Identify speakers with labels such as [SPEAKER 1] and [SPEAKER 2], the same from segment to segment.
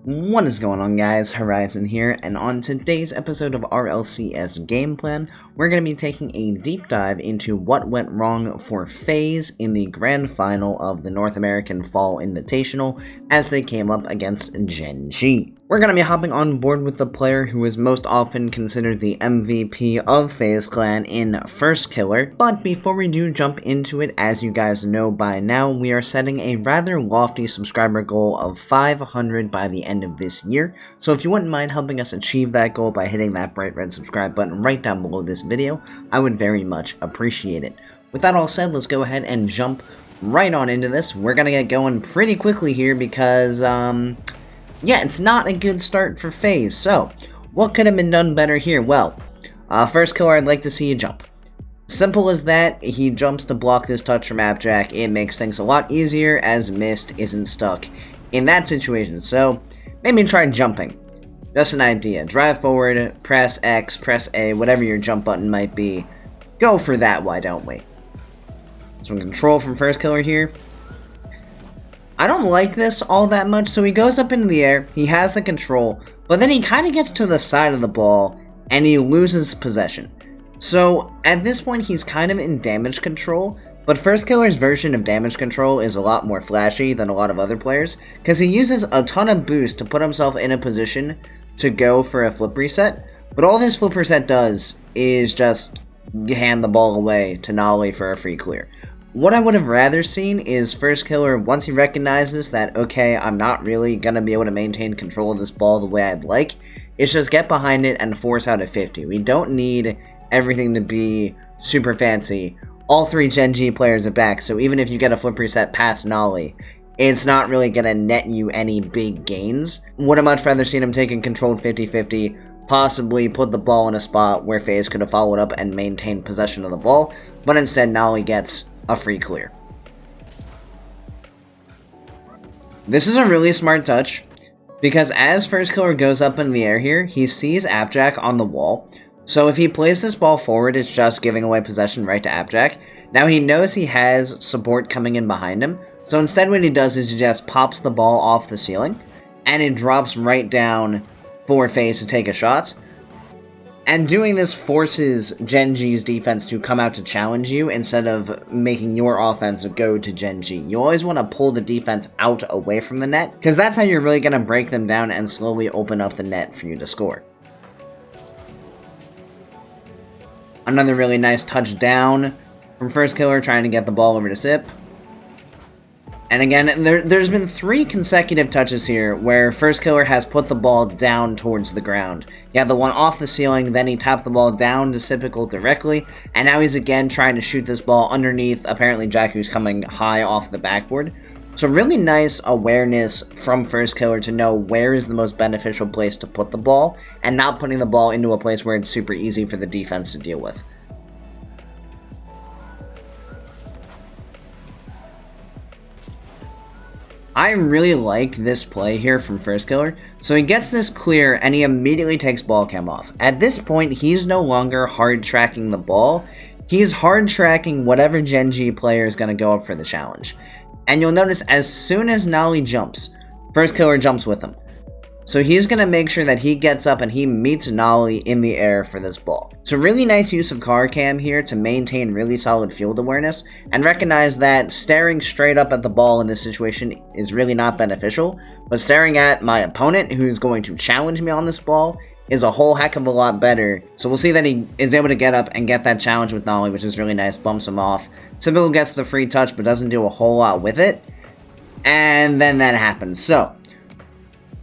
[SPEAKER 1] What is going on, guys? Horizon here, and on today's episode of RLCS Game Plan, we're going to be taking a deep dive into what went wrong for Faze in the grand final of the North American Fall Invitational as they came up against GenG. We're going to be hopping on board with the player who is most often considered the MVP of Faze Clan in Firstkiller, but before we do jump into it, as you guys know by now, we are setting a rather lofty subscriber goal of 500 by the end of this year, so if you wouldn't mind helping us achieve that goal by hitting that bright red subscribe button right down below this video, I would very much appreciate it. With that all said, let's go ahead and jump right on into this. We're going to get going pretty quickly here because, yeah, it's not a good start for Faze, so what could have been done better here? Well, Firstkiller, I'd like to see you jump. Simple as that, he jumps to block this touch from ApparentlyJack. It makes things a lot easier as Mist isn't stuck in that situation, so maybe try jumping. Just an idea. Drive forward, press X, press A, whatever your jump button might be. Go for that, why don't we? Some control from Firstkiller here. I don't like this all that much, so he goes up into the air, he has the control, but then he kind of gets to the side of the ball, and he loses possession. So, at this point, he's kind of in damage control, but Firstkiller's version of damage control is a lot more flashy than a lot of other players, because he uses a ton of boost to put himself in a position to go for a flip reset, but all this flip reset does is just hand the ball away to Noly for a free clear. What I would have rather seen is Firstkiller, once he recognizes that, okay, I'm not really going to be able to maintain control of this ball the way I'd like, is just get behind it and force out a 50. We don't need everything to be super fancy. All three Gen.G players are back, so even if you get a flip reset past Noly, it's not really going to net you any big gains. Would have much rather seen him take a controlled 50-50, possibly put the ball in a spot where Faze could have followed up and maintained possession of the ball, but instead Noly gets a free clear. This is a really smart touch, because as Firstkiller goes up in the air here, he sees ApparentlyJack on the wall, so if he plays this ball forward, it's just giving away possession right to ApparentlyJack. Now he knows he has support coming in behind him, so instead what he does is he just pops the ball off the ceiling, and it drops right down for Faze to take a shot. And doing this forces Gen.G's defense to come out to challenge you instead of making your offense go to Gen.G. You always want to pull the defense out away from the net, because that's how you're really going to break them down and slowly open up the net for you to score. Another really nice touchdown from Firstkiller, trying to get the ball over to Sip. And again, there's been 3 consecutive touches here where Firstkiller has put the ball down towards the ground. He had the one off the ceiling, then he tapped the ball down to Sypical directly, and now he's again trying to shoot this ball underneath ApparentlyJack, who's coming high off the backboard. So really nice awareness from Firstkiller to know where is the most beneficial place to put the ball, and not putting the ball into a place where it's super easy for the defense to deal with. I really like this play here from Firstkiller. So he gets this clear and he immediately takes ball cam off. At this point, he's no longer hard tracking the ball. He's hard tracking whatever Gen.G player is going to go up for the challenge. And you'll notice as soon as Noly jumps, Firstkiller jumps with him. So he's going to make sure that he gets up and he meets Noly in the air for this ball. So really nice use of car cam here to maintain really solid field awareness and recognize that staring straight up at the ball in this situation is really not beneficial, but staring at my opponent who's going to challenge me on this ball is a whole heck of a lot better. So we'll see that he is able to get up and get that challenge with Noly, which is really nice, bumps him off. Sypical gets the free touch but doesn't do a whole lot with it, and then that happens. So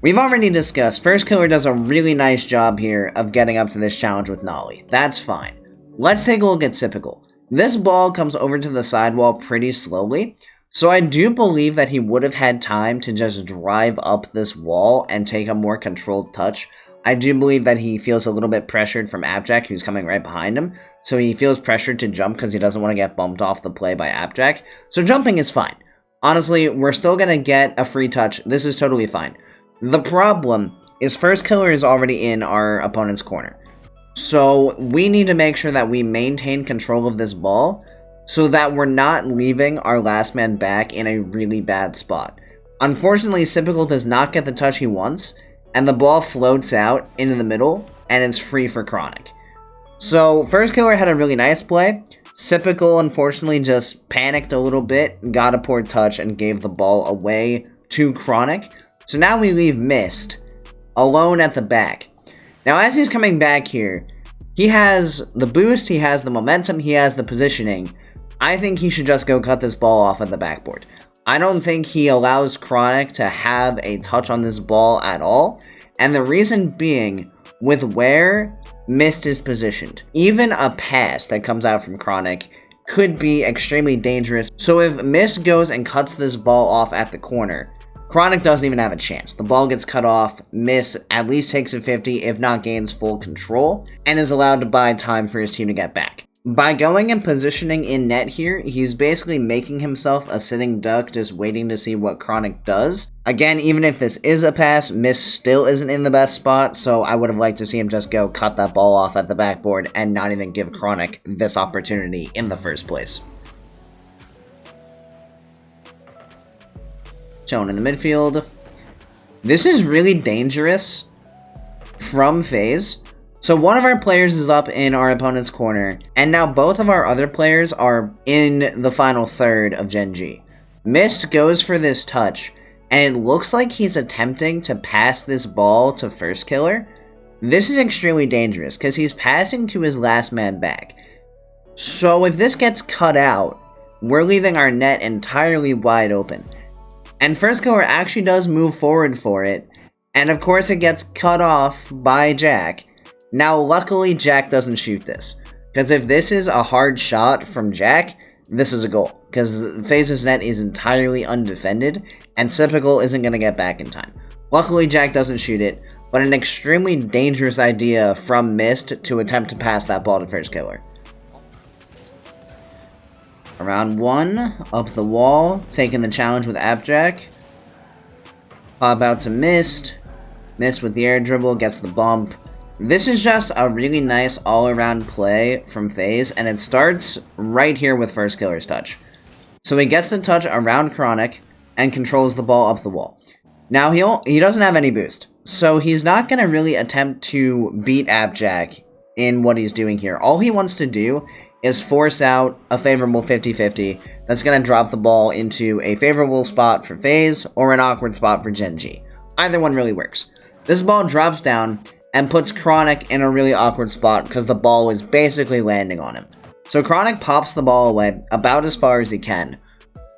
[SPEAKER 1] we've already discussed, Firstkiller does a really nice job here of getting up to this challenge with Noly. That's fine. Let's take a look at Sypical. This ball comes over to the sidewall pretty slowly, so I do believe that he would have had time to just drive up this wall and take a more controlled touch. I do believe that he feels a little bit pressured from ApparentlyJack, who's coming right behind him, so he feels pressured to jump because he doesn't want to get bumped off the play by ApparentlyJack, so jumping is fine. Honestly, we're still going to get a free touch. This is totally fine. The problem is Firstkiller is already in our opponent's corner. So we need to make sure that we maintain control of this ball so that we're not leaving our last man back in a really bad spot. Unfortunately, Sypical does not get the touch he wants, and the ball floats out into the middle, and it's free for Chronic. So, Firstkiller had a really nice play. Sypical, unfortunately, just panicked a little bit, got a poor touch, and gave the ball away to Chronic. So now we leave Mist alone at the back. Now, as he's coming back here, he has the boost, he has the momentum, he has the positioning. I think he should just go cut this ball off at the backboard. I don't think he allows Chronic to have a touch on this ball at all. And the reason being, with where Mist is positioned, even a pass that comes out from Chronic could be extremely dangerous. So if Mist goes and cuts this ball off at the corner, Chronic doesn't even have a chance. The ball gets cut off, Mist at least takes a 50, if not gains full control, and is allowed to buy time for his team to get back. By going and positioning in net here, he's basically making himself a sitting duck, just waiting to see what Chronic does. Again, even if this is a pass, Mist still isn't in the best spot, so I would have liked to see him just go cut that ball off at the backboard and not even give Chronic this opportunity in the first place. Shown in the midfield. This is really dangerous from Faze. So one of our players is up in our opponent's corner, and now both of our other players are in the final third of GenG. Mist goes for this touch, and it looks like he's attempting to pass this ball to Firstkiller. This is extremely dangerous, because he's passing to his last man back. So if this gets cut out, we're leaving our net entirely wide open. And Firstkiller actually does move forward for it, and of course it gets cut off by Jack. Now, luckily, Jack doesn't shoot this, because if this is a hard shot from Jack, this is a goal, because Faze's net is entirely undefended, and Sypical isn't going to get back in time. Luckily, Jack doesn't shoot it, but an extremely dangerous idea from Mist to attempt to pass that ball to Firstkiller. Around one, up the wall, taking the challenge with ApparentlyJack. Pop out to Mist. Mist with the air dribble, gets the bump. This is just a really nice all-around play from Faze, and it starts right here with Firstkiller's touch. So he gets the touch around Chronic and controls the ball up the wall. Now he doesn't have any boost, so he's not going to really attempt to beat ApparentlyJack in what he's doing here. All he wants to do is force out a favorable 50-50 that's going to drop the ball into a favorable spot for Faze or an awkward spot for GenG. Either one really works. This ball drops down and puts Chronic in a really awkward spot because the ball is basically landing on him. So Chronic pops the ball away about as far as he can.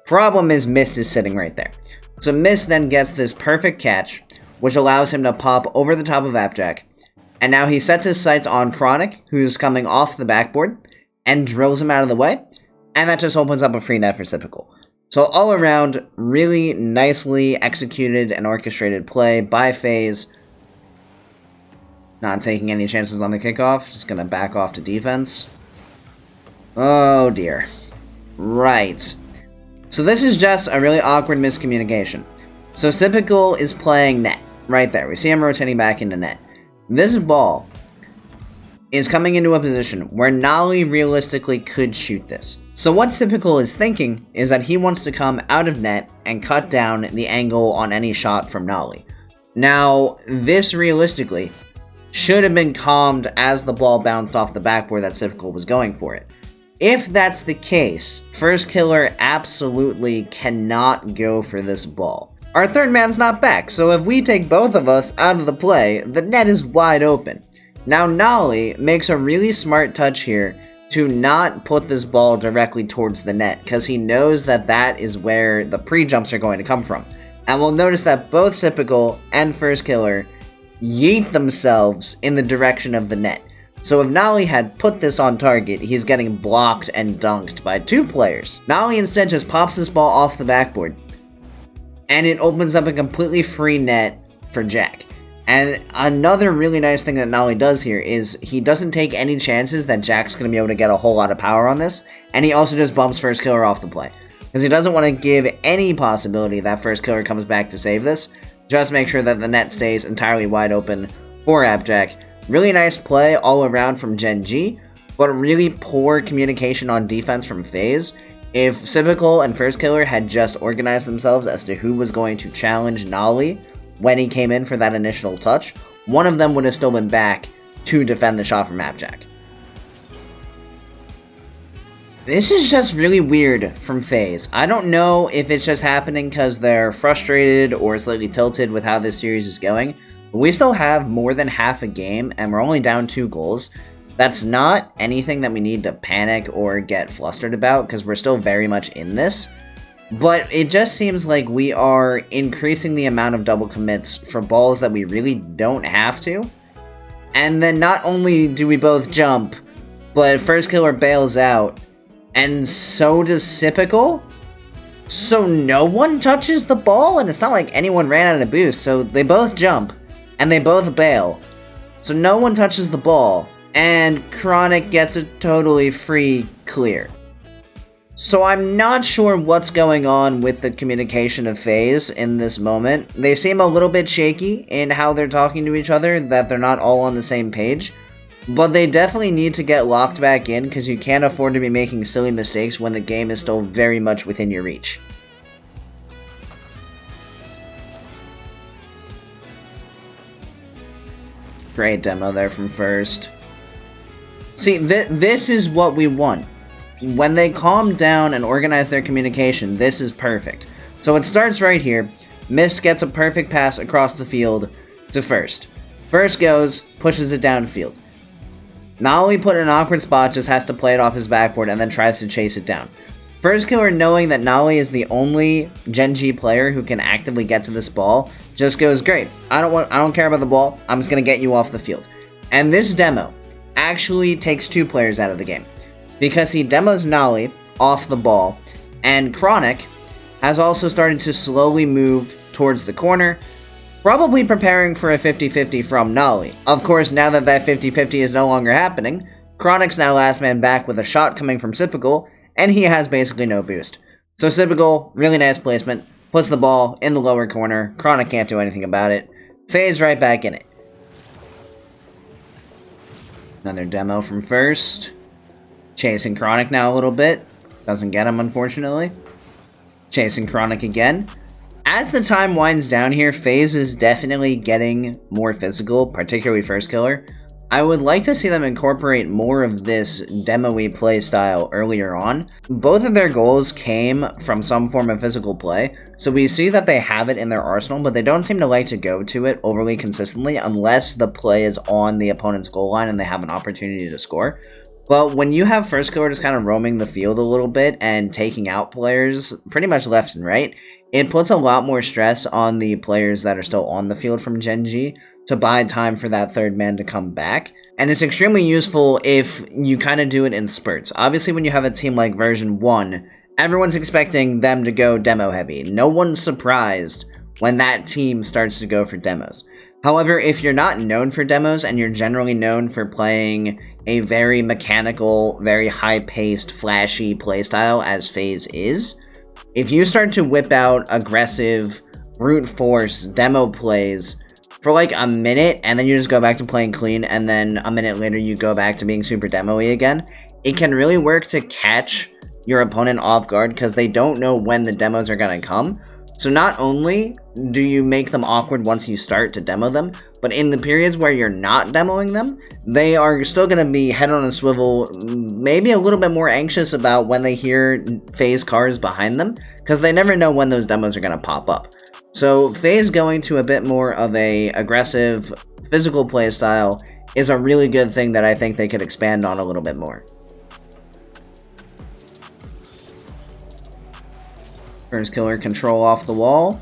[SPEAKER 1] Problem is Mist is sitting right there. So Mist then gets this perfect catch, which allows him to pop over the top of ApparentlyJack. And now he sets his sights on Chronic, who's coming off the backboard, and drills him out of the way. And that just opens up a free net for Sypical. So all around, really nicely executed and orchestrated play by Faze. Not taking any chances on the kickoff. Just going to back off to defense. Oh, dear. Right. So this is just a really awkward miscommunication. So Sypical is playing net. Right there. We see him rotating back into net. This ball is coming into a position where Noly realistically could shoot this. So what Sypical is thinking is that he wants to come out of net and cut down the angle on any shot from Noly. Now, this realistically should have been calmed as the ball bounced off the backboard that Sypical was going for it. If that's the case, Firstkiller absolutely cannot go for this ball. Our third man's not back, so if we take both of us out of the play, the net is wide open. Now Noly makes a really smart touch here to not put this ball directly towards the net, because he knows that that is where the pre-jumps are going to come from. And we'll notice that both Sypical and Firstkiller yeet themselves in the direction of the net. So if Noly had put this on target, he's getting blocked and dunked by two players. Noly instead just pops this ball off the backboard, and it opens up a completely free net for Jack. And another really nice thing that Noly does here is he doesn't take any chances that Jack's going to be able to get a whole lot of power on this, and he also just bumps Firstkiller off the play. Because he doesn't want to give any possibility that Firstkiller comes back to save this. Just make sure that the net stays entirely wide open for ApparentlyJack. Really nice play all around from GenG, but really poor communication on defense from Faze. If Sypical and Firstkiller had just organized themselves as to who was going to challenge Noly when he came in for that initial touch, one of them would have still been back to defend the shot from ApparentlyJack. This is just really weird from Faze. I don't know if it's just happening because they're frustrated or slightly tilted with how this series is going, but we still have more than half a game and we're only down 2 goals. That's not anything that we need to panic or get flustered about because we're still very much in this. But it just seems like we are increasing the amount of double commits for balls that we really don't have to. And then not only do we both jump, but Firstkiller bails out. And so does Sypical. So no one touches the ball, and it's not like anyone ran out of boost, so they both jump, and they both bail. So no one touches the ball, and Chronic gets a totally free clear. So I'm not sure what's going on with the communication of Faze in this moment. They seem a little bit shaky in how they're talking to each other, that they're not all on the same page. But they definitely need to get locked back in because you can't afford to be making silly mistakes when the game is still very much within your reach. Great demo there from First. See, this is what we want. When they calm down and organize their communication, this is perfect. So it starts right here. Mist gets a perfect pass across the field to First. First goes, pushes it downfield. Noly put in an awkward spot, just has to play it off his backboard and then tries to chase it down. Firstkiller, knowing that Noly is the only Gen.G player who can actively get to this ball, just goes, great, I don't care about the ball, I'm just gonna get you off the field. And this demo actually takes 2 players out of the game, because he demos Noly off the ball, and Chronic has also started to slowly move towards the corner, probably preparing for a 50-50 from Noly. Of course, now that 50-50 is no longer happening, Chronic's now last man back with a shot coming from Sypical, and he has basically no boost. So Sypical, really nice placement, puts the ball in the lower corner, Chronic can't do anything about it, Faze right back in it. Another demo from First, chasing Chronic now a little bit, doesn't get him unfortunately. Chasing Chronic again. As the time winds down here, Faze is definitely getting more physical, particularly Firstkiller. I would like to see them incorporate more of this demo-y play style earlier on. Both of their goals came from some form of physical play, so we see that they have it in their arsenal, but they don't seem to like to go to it overly consistently unless the play is on the opponent's goal line and they have an opportunity to score. Well, when you have Firstkiller just kind of roaming the field a little bit and taking out players pretty much left and right, it puts a lot more stress on the players that are still on the field from Gen.G to buy time for that third man to come back. And it's extremely useful if you kind of do it in spurts. Obviously, when you have a team like version 1, everyone's expecting them to go demo heavy. No one's surprised when that team starts to go for demos. However, if you're not known for demos and you're generally known for playing a very mechanical, very high-paced, flashy playstyle as Faze is, if you start to whip out aggressive, brute force demo plays for like a minute and then you just go back to playing clean and then a minute later you go back to being super demo-y again, it can really work to catch your opponent off guard because they don't know when the demos are going to come. So not only do you make them awkward once you start to demo them, but in the periods where you're not demoing them, they are still going to be head on a swivel, maybe a little bit more anxious about when they hear Faze cars behind them, because they never know when those demos are going to pop up. So Faze going to a bit more of a aggressive, physical play style is a really good thing that I think they could expand on a little bit more. Firstkiller control off the wall.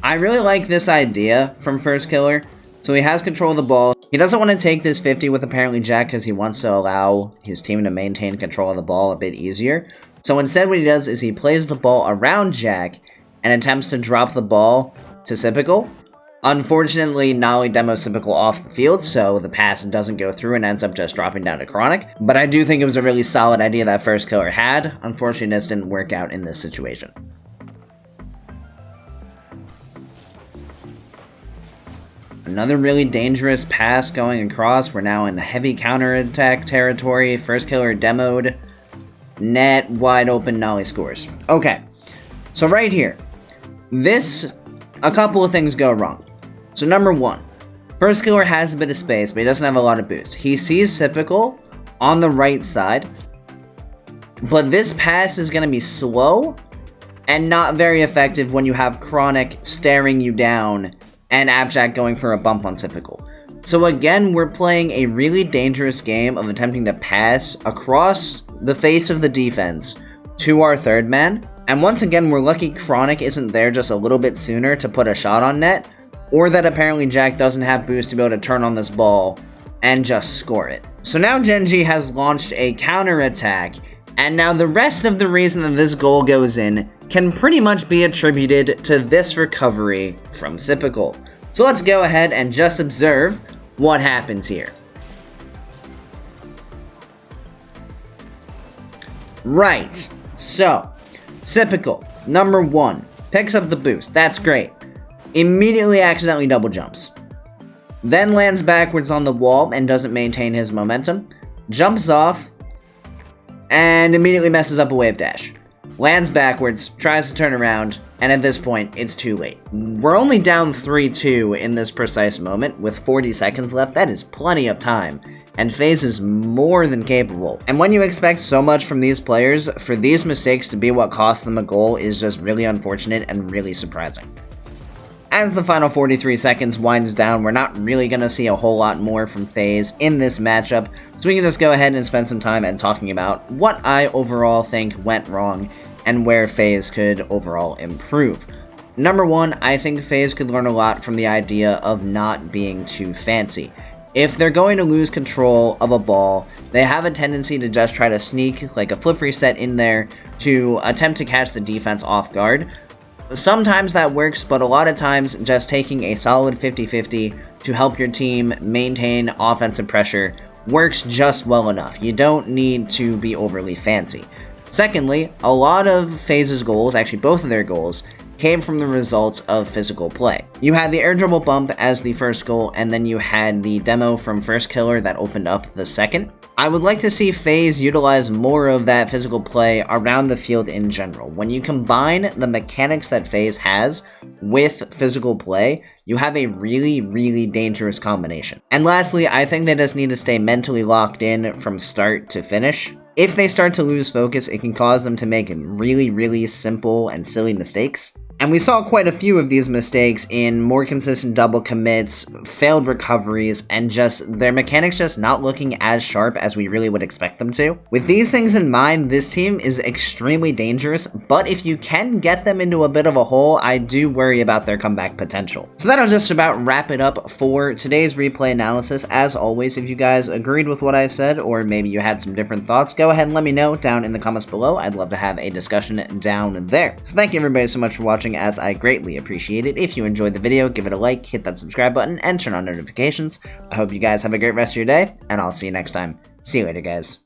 [SPEAKER 1] I really like this idea from Firstkiller. So he has control of the ball. He doesn't want to take this 50 with ApparentlyJack because he wants to allow his team to maintain control of the ball a bit easier. So instead what he does is he plays the ball around Jack and attempts to drop the ball to Sypical. Unfortunately, Noly demos Sypical off the field, so the pass doesn't go through and ends up just dropping down to Chronic. But I do think it was a really solid idea that Firstkiller had. Unfortunately, this didn't work out in this situation. Another really dangerous pass going across. We're now in heavy counterattack territory. Firstkiller demoed Net wide open Noly scores. Okay, so right here, a couple of things go wrong. So number one, Firstkiller has a bit of space, but he doesn't have a lot of boost. He sees Sypical on the right side, but this pass is going to be slow and not very effective when you have Chronic staring you down and ApparentlyJack going for a bump on Sypical. So again, we're playing a really dangerous game of attempting to pass across the face of the defense to our third man. And once again, we're lucky Chronic isn't there just a little bit sooner to put a shot on net, or that ApparentlyJack doesn't have boost to be able to turn on this ball and just score it. So now GenG has launched a counter-attack, and now the rest of the reason that this goal goes in can pretty much be attributed to this recovery from Sypical. So let's go ahead and just observe what happens here. Right, so Sypical, number one, picks up the boost. That's great. Immediately accidentally double jumps. Then lands backwards on the wall and doesn't maintain his momentum. Jumps off and immediately messes up a wave dash. Lands backwards, tries to turn around, and at this point, it's too late. We're only down 3-2 in this precise moment, with 40 seconds left. That is plenty of time, and Faze is more than capable. And when you expect so much from these players, for these mistakes to be what cost them a goal is just really unfortunate and really surprising. As the final 43 seconds winds down, we're not really going to see a whole lot more from Faze in this matchup, so we can just go ahead and spend some time and talking about what I overall think went wrong and where Faze could overall improve. Number one, I think Faze could learn a lot from the idea of not being too fancy. If they're going to lose control of a ball, they have a tendency to just try to sneak like a flip reset in there to attempt to catch the defense off guard. Sometimes that works, but a lot of times just taking a solid 50-50 to help your team maintain offensive pressure works just well enough. You don't need to be overly fancy. Secondly, a lot of Faze's goals, actually both of their goals, came from the results of physical play. You had the air dribble bump as the first goal, and then you had the demo from Firstkiller that opened up the second. I would like to see Faze utilize more of that physical play around the field in general. When you combine the mechanics that Faze has with physical play, you have a really, really dangerous combination. And lastly, I think they just need to stay mentally locked in from start to finish. If they start to lose focus, it can cause them to make really, really simple and silly mistakes. And we saw quite a few of these mistakes in more consistent double commits, failed recoveries, and just their mechanics just not looking as sharp as we really would expect them to. With these things in mind, this team is extremely dangerous, but if you can get them into a bit of a hole, I do worry about their comeback potential. So that'll just about wrap it up for today's replay analysis. As always, if you guys agreed with what I said, or maybe you had some different thoughts, go ahead and let me know down in the comments below. I'd love to have a discussion down there. So thank you everybody so much for watching, as I greatly appreciate it. If you enjoyed the video, give it a like, hit that subscribe button, and turn on notifications. I hope you guys have a great rest of your day, and I'll see you next time. See you later, guys.